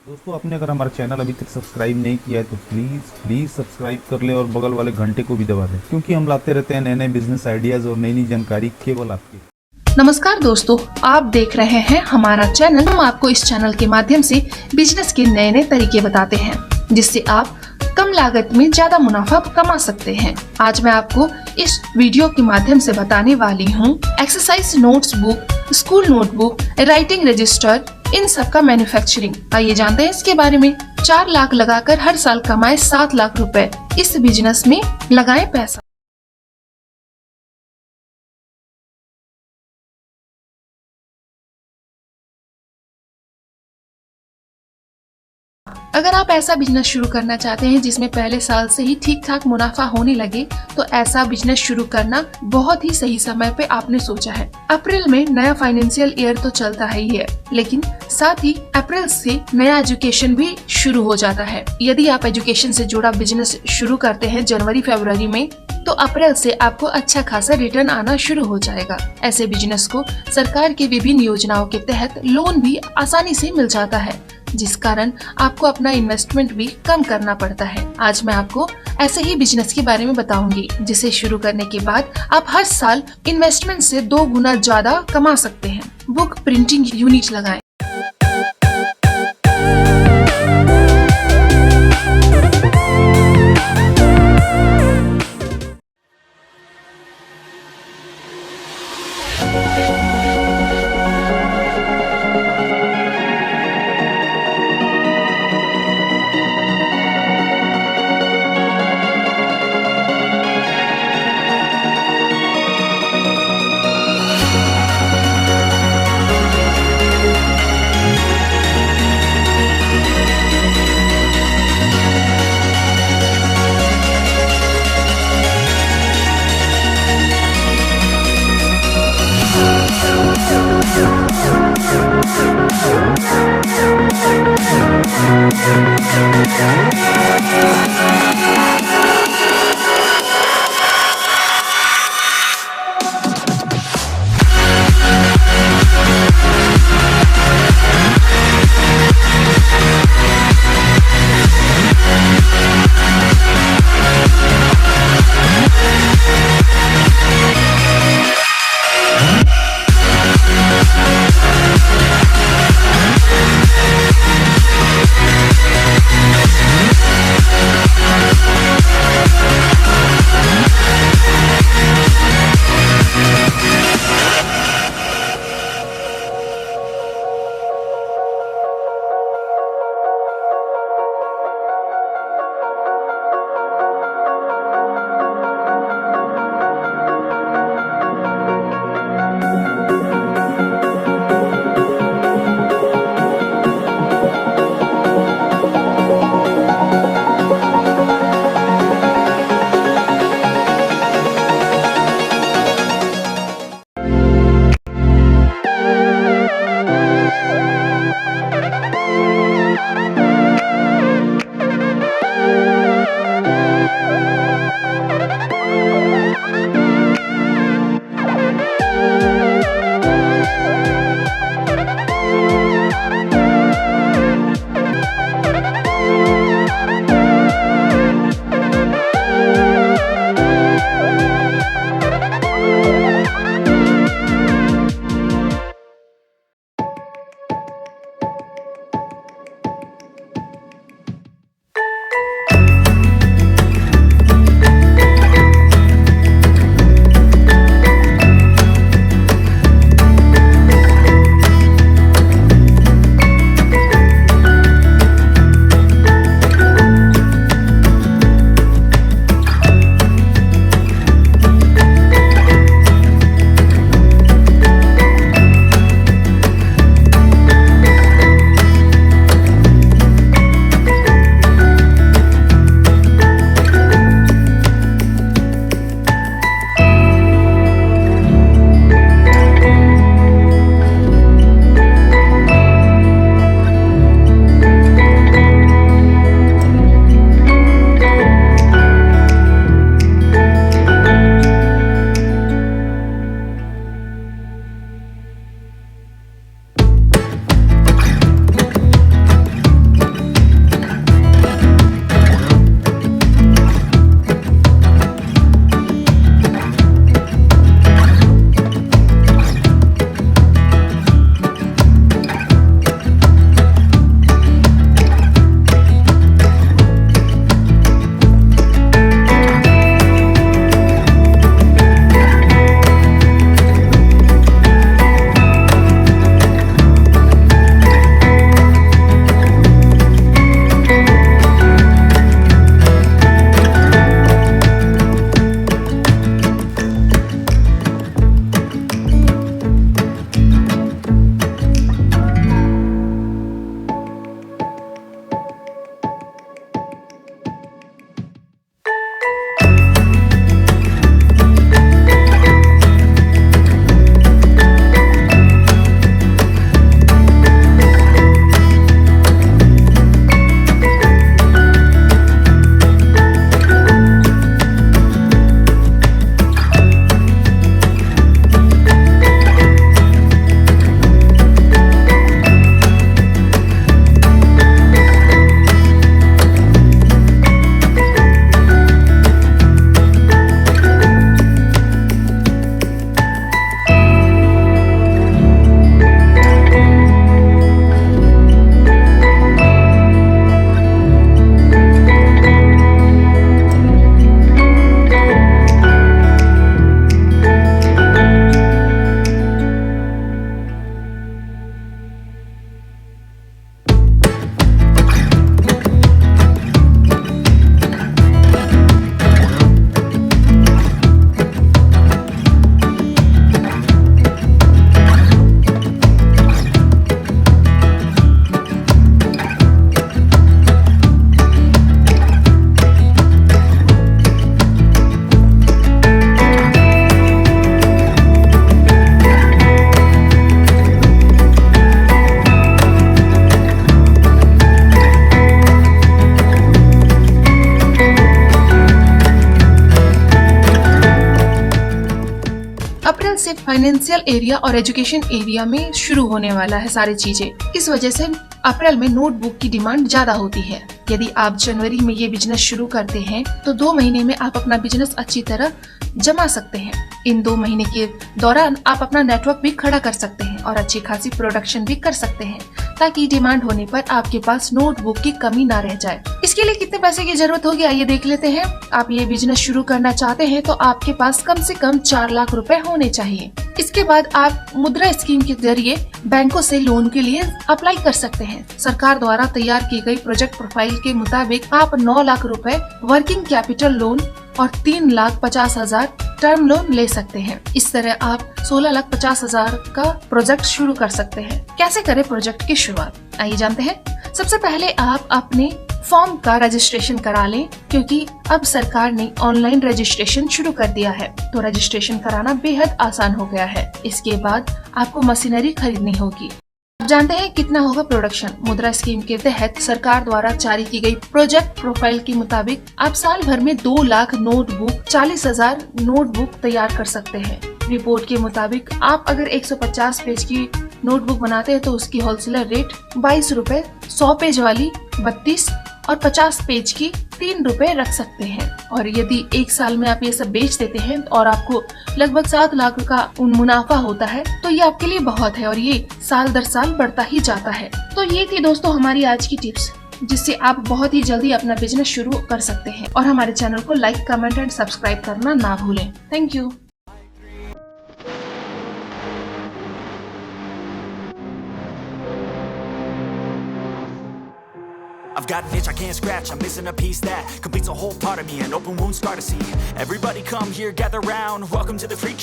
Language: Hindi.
दोस्तों, आपने अगर हमारा चैनल अभी तक सब्सक्राइब नहीं किया है तो प्लीज़ सब्सक्राइब कर लें और बगल वाले घंटे को भी दबा दें, क्योंकि हम लाते रहते हैं नए नए बिजनेस आइडियाज़ और नई नई जानकारी केवल आपके। नमस्कार दोस्तों, आप देख रहे हैं हमारा चैनल। हम आपको इस चैनल के माध्यम से बिजनेस के नए नए तरीके बताते हैं, जिससे आप कम लागत में ज्यादा मुनाफा कमा सकते हैं। आज मैं आपको इस वीडियो के माध्यम से बताने वाली हूँ exercise notes book, school notebook, writing register, इन सब का मैन्युफैक्चरिंग। आइए जानते हैं इसके बारे में। 4 लाख लगाकर हर साल कमाए 7 लाख रुपए। इस बिजनेस में लगाएं पैसा। अगर आप ऐसा बिजनेस शुरू करना चाहते हैं जिसमें पहले साल से ही ठीक ठाक मुनाफा होने लगे, तो ऐसा बिजनेस शुरू करना बहुत ही सही समय पे आपने सोचा है। अप्रैल में नया फाइनेंशियल ईयर तो चलता ही है, लेकिन साथ ही अप्रैल से नया एजुकेशन भी शुरू हो जाता है। यदि आप एजुकेशन से जुड़ा बिजनेस शुरू करते हैं जनवरी फरवरी में, तो अप्रैल से आपको अच्छा खासा रिटर्न आना शुरू हो जाएगा। ऐसे बिजनेस को सरकार की विभिन्न योजनाओं के तहत लोन भी आसानी से मिल जाता है, जिस कारण आपको अपना इन्वेस्टमेंट भी कम करना पड़ता है। आज मैं आपको ऐसे ही बिजनेस के बारे में बताऊंगी, जिसे शुरू करने के बाद आप हर साल इन्वेस्टमेंट से 2 गुना ज्यादा कमा सकते हैं। बुक प्रिंटिंग यूनिट लगाएं। फाइनेंशियल एरिया और एजुकेशन एरिया में शुरू होने वाला है सारी चीजें। इस वजह से अप्रैल में नोटबुक की डिमांड ज्यादा होती है। यदि आप जनवरी में ये बिजनेस शुरू करते हैं तो 2 महीने में आप अपना बिजनेस अच्छी तरह जमा सकते हैं। इन 2 महीने के दौरान आप अपना नेटवर्क भी खड़ा कर सकते हैं और अच्छी खासी प्रोडक्शन भी कर सकते हैं, ताकि डिमांड होने पर आपके पास नोटबुक की कमी ना रह जाए। इसके लिए कितने पैसे की जरूरत होगी, आइए देख लेते हैं। आप ये बिजनेस शुरू करना चाहते हैं तो आपके पास कम से कम 4 लाख रुपए होने चाहिए। इसके बाद आप मुद्रा स्कीम के जरिए बैंकों से लोन के लिए अप्लाई कर सकते हैं। सरकार द्वारा तैयार की गई प्रोजेक्ट प्रोफाइल के मुताबिक आप 9 लाख रुपए वर्किंग कैपिटल लोन और 3,50,000 टर्म लोन ले सकते हैं। इस तरह आप 16,50,000 का प्रोजेक्ट शुरू कर सकते हैं। कैसे करें प्रोजेक्ट की शुरुआत, आइए जानते हैं। सबसे पहले आप अपने फॉर्म का रजिस्ट्रेशन करा लें, क्योंकि अब सरकार ने ऑनलाइन रजिस्ट्रेशन शुरू कर दिया है, तो रजिस्ट्रेशन कराना बेहद आसान हो गया है। इसके बाद आपको मशीनरी खरीदनी होगी। आप जानते हैं कितना होगा प्रोडक्शन। मुद्रा स्कीम के तहत सरकार द्वारा जारी की गई प्रोजेक्ट प्रोफाइल के मुताबिक आप साल भर में 2 लाख नोटबुक, 40,000 नोटबुक तैयार कर सकते हैं। रिपोर्ट के मुताबिक आप अगर 150 पेज की नोटबुक बनाते हैं तो उसकी होलसेलर रेट 22 रुपए, 100 पेज वाली 32 और 50 पेज की 3 रुपए रख सकते हैं। और यदि 1 साल में आप ये सब बेच देते हैं और आपको लगभग 7 लाख का मुनाफा होता है, तो ये आपके लिए बहुत है और ये साल दर साल बढ़ता ही जाता है। तो ये थी दोस्तों हमारी आज की टिप्स, जिससे आप बहुत ही जल्दी अपना बिजनेस शुरू कर सकते हैं। और हमारे चैनल को लाइक, कमेंट एंड सब्सक्राइब करना ना भूलें। Thank you. I've got an itch I can't scratch, I'm missing a piece that completes a whole part of me, an open wound scar to see. Everybody come here, gather round, welcome to the freak show.